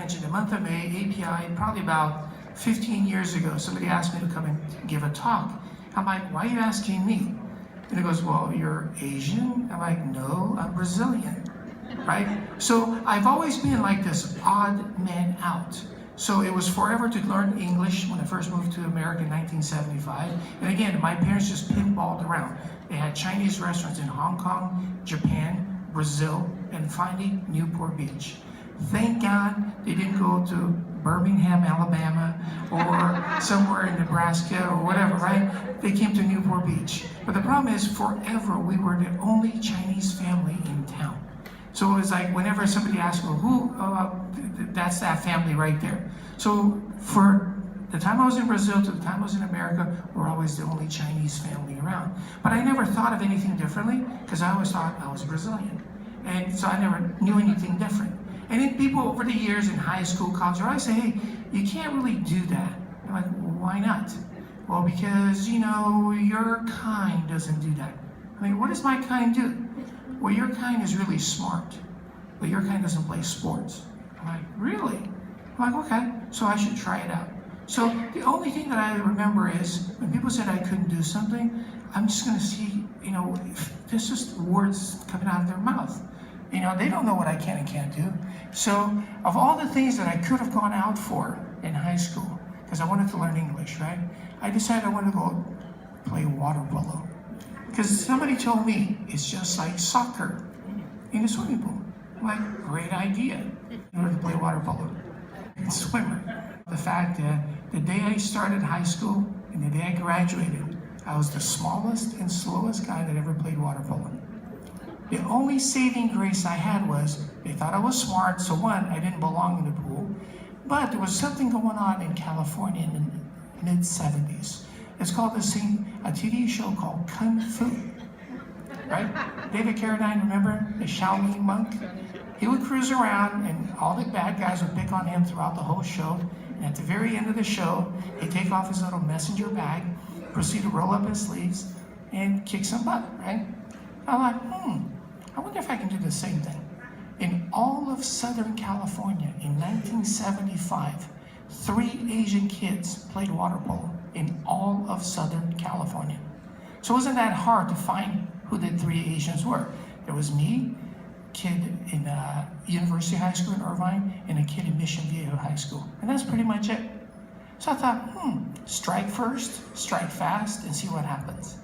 mentioned, the month of May, API, probably about 15 years ago, somebody asked me to come and give a talk. I'm like, why are you asking me? And he goes, well, you're Asian? I'm like, no, I'm Brazilian, right? So I've always been like this odd man out. So it was forever to learn English when I first moved to America in 1975. And again, my parents just pinballed around. They had Chinese restaurants in Hong Kong, Japan, Brazil, and finally Newport Beach. Thank God they didn't go to Birmingham, Alabama, or somewhere in Nebraska or whatever, right? They came to Newport Beach. But the problem is, forever we were the only Chinese family in town. So it was like whenever somebody asked, well, who, that's that family right there. So for the time I was in Brazil to the time I was in America, we're always the only Chinese family around. But I never thought of anything differently because I always thought I was Brazilian. And so I never knew anything different. And then people over the years in high school, college, I say, hey, you can't really do that. I'm like, well, why not? Well, because, you know, your kind doesn't do that. I mean, what does my kind do? Well, your kind is really smart, but your kind doesn't play sports. I'm like, really? I'm like, okay, so I should try it out. So the only thing that I remember is when people said I couldn't do something, I'm just gonna see, you know, there's just words coming out of their mouth. You know, they don't know what I can and can't do. So of all the things that I could have gone out for in high school, because I wanted to learn English, right? I decided I wanted to go play water polo. Because somebody told me it's just like soccer in a swimming pool. I'm like, great idea in order to play water polo. And swimmer. The fact that the day I started high school and the day I graduated, I was the smallest and slowest guy that ever played water polo. The only saving grace I had was they thought I was smart, so one, I didn't belong in the pool, but there was something going on in California in the mid-70s. It's called a TV show called Kung Fu, right? David Carradine, remember? The Shaolin monk? He would cruise around and all the bad guys would pick on him throughout the whole show. And at the very end of the show, he'd take off his little messenger bag, proceed to roll up his sleeves, and kick some butt, right? I'm like, I wonder if I can do the same thing. In all of Southern California in 1975, 3 Asian kids played water polo in all of Southern California. So it wasn't that hard to find who the 3 Asians were. There was me, kid in University High School in Irvine, and a kid in Mission Viejo High School. And that's pretty much it. So I thought, strike first, strike fast, and see what happens.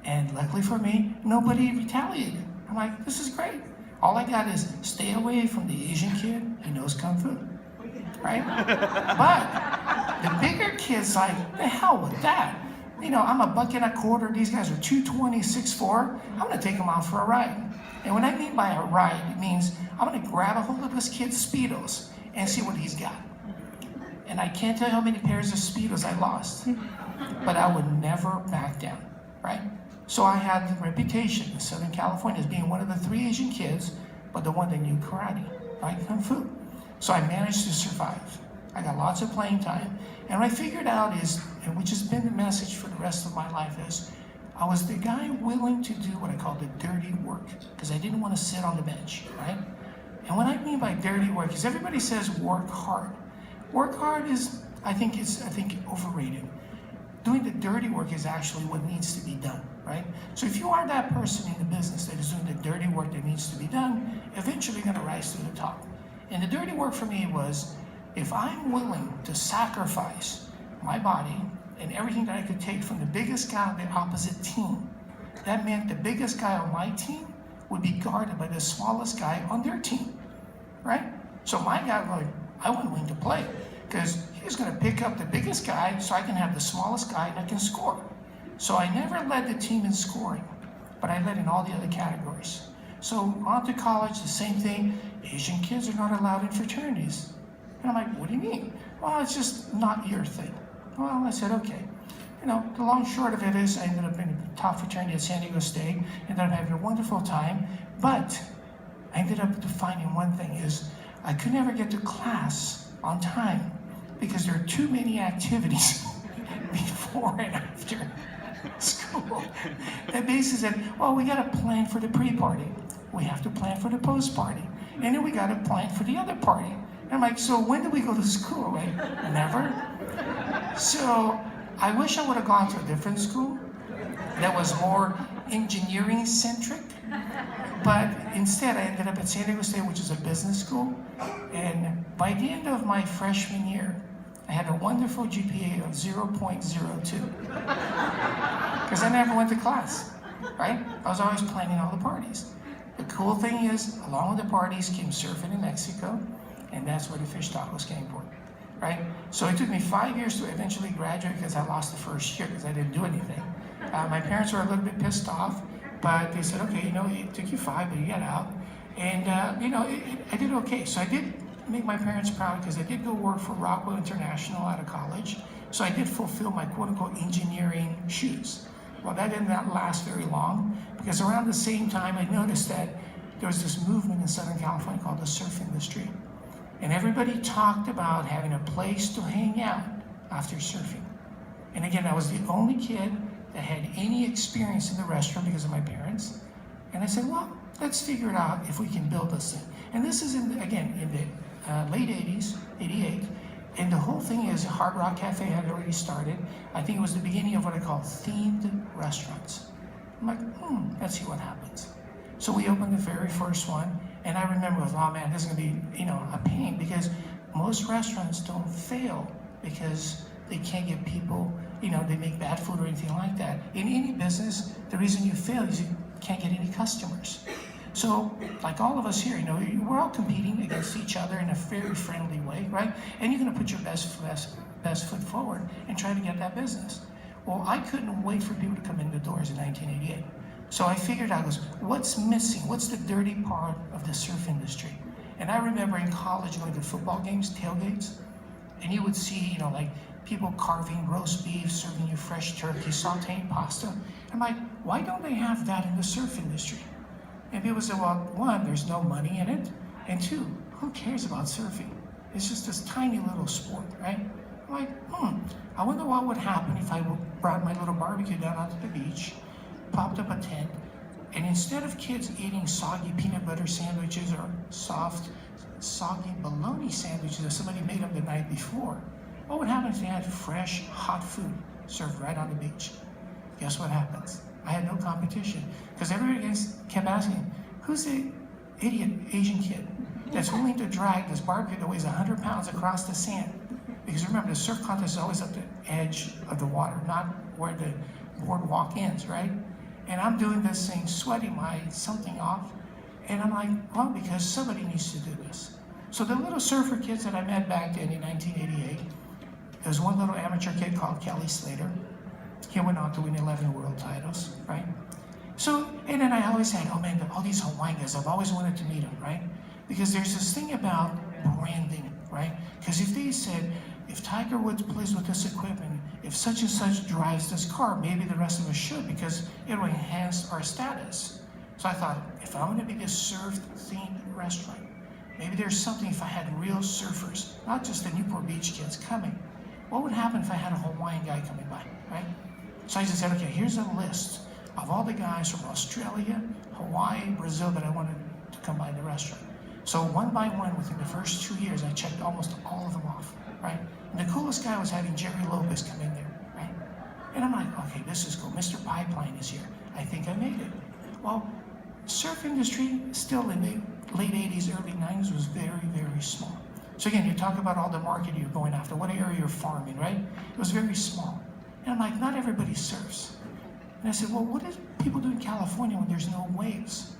And luckily for me, nobody retaliated. I'm like, this is great. All I got is stay away from the Asian kid, he knows Kung Fu, right? But the bigger kids like, the hell with that. You know, I'm $1.25, these guys are 220, 6'4". I'm gonna take them out for a ride. And what I mean by a ride, it means I'm gonna grab a hold of this kid's Speedos and see what he's got. And I can't tell you how many pairs of Speedos I lost, but I would never back down, right? So I had the reputation in Southern California as being one of the 3 Asian kids, but the one that knew karate, right? Kung Fu. So I managed to survive. I got lots of playing time. And what I figured out is, and which has been the message for the rest of my life is, I was the guy willing to do what I call the dirty work, because I didn't want to sit on the bench, right? And what I mean by dirty work is everybody says work hard. Work hard is, I think overrated. Doing the dirty work is actually what needs to be done, right? So if you are that person in the business that is doing the dirty work that needs to be done, eventually you're gonna rise to the top. And the dirty work for me was, if I'm willing to sacrifice my body and everything that I could take from the biggest guy on the opposite team, that meant the biggest guy on my team would be guarded by the smallest guy on their team, right? So my guy was like, I wasn't willing to play, because he's going to pick up the biggest guy so I can have the smallest guy and I can score. So I never led the team in scoring, but I led in all the other categories. So on to college, the same thing. Asian kids are not allowed in fraternities. And I'm like, what do you mean? Well, it's just not your thing. Well, I said, okay. You know, the long short of it is I ended up in the top fraternity at San Diego State, ended up having a wonderful time, but I ended up defining one thing is I could never get to class on time because there are too many activities before and after school. That basically said, well, we got to plan for the pre-party. We have to plan for the post-party. And then we got to plan for the other party. And I'm like, so when do we go to school, right? Never. So I wish I would have gone to a different school that was more engineering centric. But instead, I ended up at San Diego State, which is a business school. And by the end of my freshman year, I had a wonderful GPA of 0.02. Because I never went to class, right? I was always planning all the parties. The cool thing is, along with the parties came surfing in Mexico, and that's where the fish tacos came from, right? So it took me 5 years to eventually graduate because I lost the first year because I didn't do anything. My parents were a little bit pissed off, but they said, okay, it took you 5, but you got out. And, I did okay. So I did make my parents proud because I did go work for Rockwell International out of college. So I did fulfill my quote-unquote engineering shoes. Well, that did not last very long because around the same time I noticed that there was this movement in Southern California called the surf industry. And everybody talked about having a place to hang out after surfing. And again, I was the only kid that had any experience in the restaurant because of my parents. And I said, well, let's figure it out if we can build this thing. And this is, in the late 80s, 88. And the whole thing is Hard Rock Cafe had already started. I think it was the beginning of what I call themed restaurants. I'm like, let's see what happens. So we opened the very first one. And I remember, oh man, this is gonna be, a pain because most restaurants don't fail because they can't get people, they make bad food or anything like that. In any business, the reason you fail is you can't get any customers. So, like all of us here, we're all competing against each other in a very friendly way, right? And you're gonna put your best foot forward and try to get that business. Well, I couldn't wait for people to come in the doors in 1988. So I figured out, what's missing? What's the dirty part of the surf industry? And I remember in college going to football games, tailgates, and you would see, like people carving roast beef, serving you fresh turkey, sauteing pasta. I'm like, why don't they have that in the surf industry? And people say, well, one, there's no money in it, and two, who cares about surfing? It's just this tiny little sport, right? I'm like, I wonder what would happen if I brought my little barbecue down onto the beach, popped up a tent, and instead of kids eating soggy peanut butter sandwiches or soft, soggy bologna sandwiches that somebody made up the night before, what would happen if they had fresh, hot food served right on the beach? Guess what happens? I had no competition because everybody kept asking, who's the idiot Asian kid that's willing to drag this barbecue that weighs 100 pounds across the sand? Because remember, the surf contest is always at the edge of the water, not where the boardwalk ends, right? And I'm doing this thing, sweating my something off, and I'm like, well, because somebody needs to do this. So the little surfer kids that I met back then in 1988, there was one little amateur kid called Kelly Slater. He went on to win 11 world titles, right? So, and then I always said, oh man, all these Hawaiian guys, I've always wanted to meet them, right? Because there's this thing about branding, right? Because if they said, if Tiger Woods plays with this equipment, if such and such drives this car, maybe the rest of us should because it will enhance our status. So I thought, if I'm gonna be this surf-themed restaurant, maybe there's something if I had real surfers, not just the Newport Beach kids coming. What would happen if I had a Hawaiian guy coming by, right? So I just said, okay, here's a list of all the guys from Australia, Hawaii, Brazil that I wanted to come by the restaurant. So one by one, within the first 2 years, I checked almost all of them off, right? And the coolest guy was having Jerry Lopez come in there, right? And I'm like, okay, this is cool. Mr. Pipeline is here. I think I made it. Well, surf industry still in the late 80s, early 90s was very, very small. So again, you talk about all the market you're going after, what area you're farming, right? It was very small. And I'm like, not everybody surfs. And I said, well, what do people do in California when there's no waves?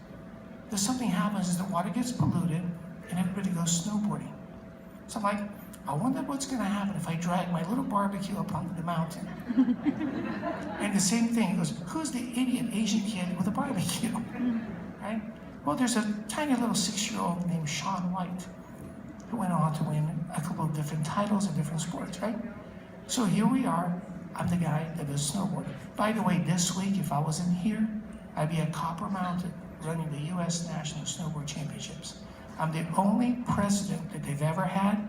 There's something happens is the water gets polluted and everybody goes snowboarding. So I'm like, I wonder what's gonna happen if I drag my little barbecue up onto the mountain. And the same thing, it goes, who's the idiot Asian kid with a barbecue, right? Well, there's a tiny little 6-year-old named Shaun White who went on to win a couple of different titles in different sports, right? So here we are, I'm the guy that does snowboarding. By the way, this week, if I wasn't here, I'd be at Copper Mountain running the U.S. National Snowboard Championships. I'm the only president that they've ever had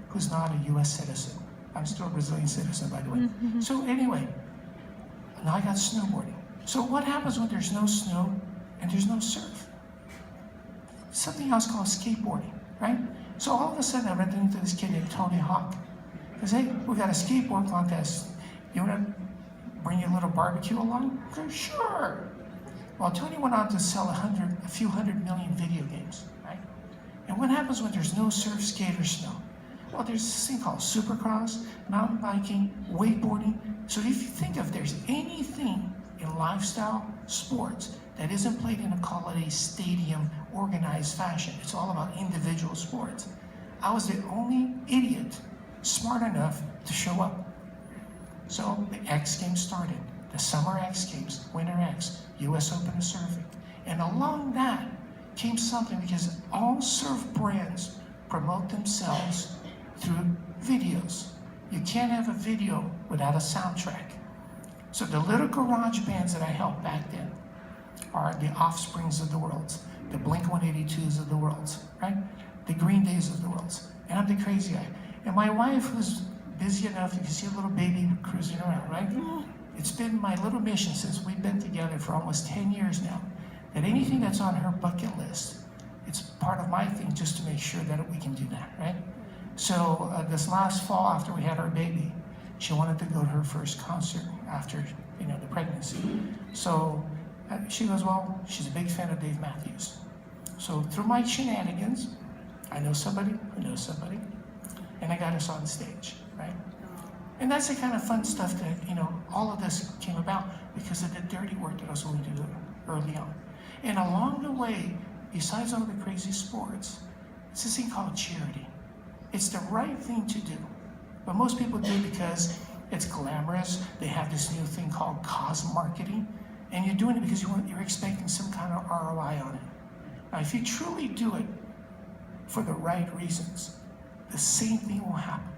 who's not a U.S. citizen. I'm still a Brazilian citizen, by the way. So anyway, now I got snowboarding. So what happens when there's no snow and there's no surf? Something else called skateboarding, right? So all of a sudden, I ran into this kid named Tony Hawk. He goes, hey, we got a skateboard contest. You want to bring your little barbecue along? I go, sure. Well, Tony went on to sell a few hundred million video games, right? And what happens when there's no surf, skate, or snow? Well, there's this thing called supercross, mountain biking, wakeboarding. So if you think of there's anything in lifestyle sports that isn't played in a, call it a stadium organized fashion, it's all about individual sports. I was the only idiot smart enough to show up. So the X Games started, the Summer X Games, Winter X, US Open of Surfing. And along that came something, because all surf brands promote themselves through videos. You can't have a video without a soundtrack. So the little garage bands that I helped back then are the Offsprings of the world, the Blink-182s of the world, right? The Green Days of the world. And I'm the crazy guy. And my wife, who's busy enough, you can see a little baby cruising around, right? It's been my little mission since we've been together for almost 10 years now, that anything that's on her bucket list, it's part of my thing just to make sure that we can do that, right? So this last fall, after we had our baby, she wanted to go to her first concert after, the pregnancy. So she goes, well, she's a big fan of Dave Matthews. So through my shenanigans, I know somebody who knows somebody, and I got us on stage, right? And that's the kind of fun stuff that, all of this came about because of the dirty work that I was willing to do early on. And along the way, besides all the crazy sports, it's this thing called charity. It's the right thing to do. But most people do it because it's glamorous. They have this new thing called cause marketing. And you're doing it because you're expecting some kind of ROI on it. Now, if you truly do it for the right reasons, the same thing will happen.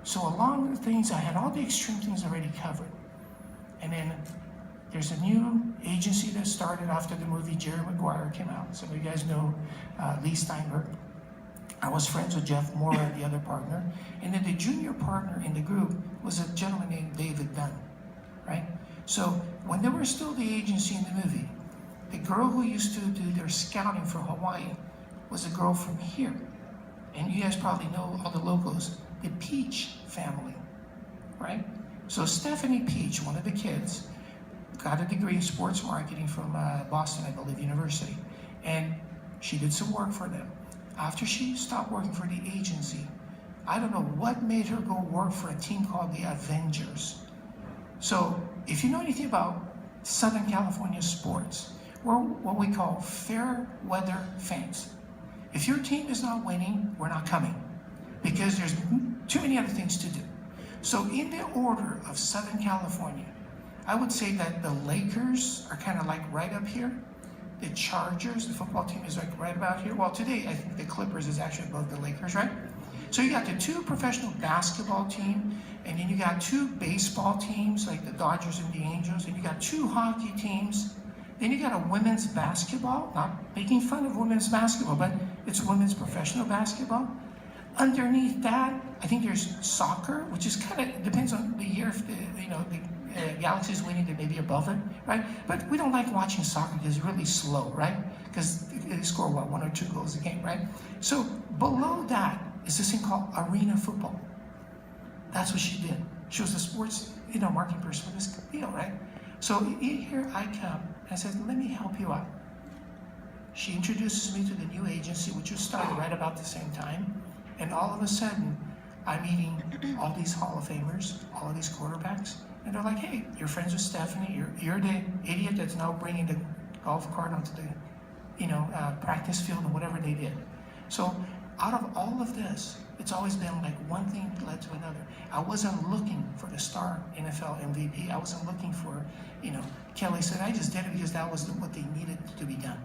So along the things, I had all the extreme things already covered. And then there's a new agency that started after the movie Jerry Maguire came out. Some of you guys know Lee Steinberg. I was friends with Jeff Moore, the other partner. And then the junior partner in the group was a gentleman named David Dunn, right? So when they were still the agency in the movie, the girl who used to do their scouting for Hawaii was a girl from here. And you guys probably know all the locals, the Peach family, right? So Stephanie Peach, one of the kids, got a degree in sports marketing from Boston, I believe, University. And she did some work for them. After she stopped working for the agency, I don't know what made her go work for a team called the Avengers. So if you know anything about Southern California sports, we're what we call fair weather fans. If your team is not winning, we're not coming, because there's too many other things to do. So in the order of Southern California, I would say that the Lakers are kind of like right up here. The Chargers, the football team, is like right about here. Well, today, I think the Clippers is actually above the Lakers, right? So you got the two professional basketball teams, and then you got two baseball teams, like the Dodgers and the Angels, and you got two hockey teams. Then you got a women's basketball, not making fun of women's basketball, but it's women's professional basketball. Underneath that, I think there's soccer, which is kind of, depends on the year, if the Galaxy is winning, they may be above it, right? But we don't like watching soccer because it's really slow, right? Because they score, what, 1 or 2 goals a game, right? So below that is this thing called arena football. That's what she did. She was a sports, marketing person for this deal, right? So here I come, and I said, let me help you out. She introduces me to the new agency, which was started right about the same time. And all of a sudden, I'm meeting all these Hall of Famers, all of these quarterbacks, and they're like, hey, you're friends with Stephanie, you're the idiot that's now bringing the golf cart onto the, practice field and whatever they did. So out of all of this, it's always been like one thing led to another. I wasn't looking for the star NFL MVP. I wasn't looking for, Kelly said, I just did it because that was what they needed to be done.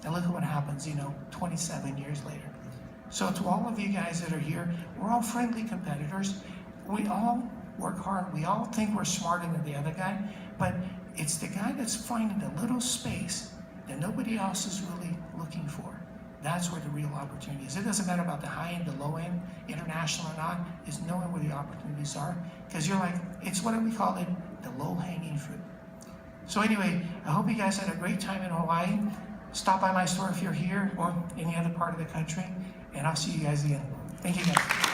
And look at what happens, 27 years later. So to all of you guys that are here, we're all friendly competitors. We all work hard. We all think we're smarter than the other guy, but it's the guy that's finding the little space that nobody else is really looking for. That's where the real opportunity is. It doesn't matter about the high end, the low end, international or not, is knowing where the opportunities are. Because you're like, it's what we call it, the low-hanging fruit. So anyway, I hope you guys had a great time in Hawaii. Stop by my store if you're here or any other part of the country. and I'll see you guys again. Thank you guys.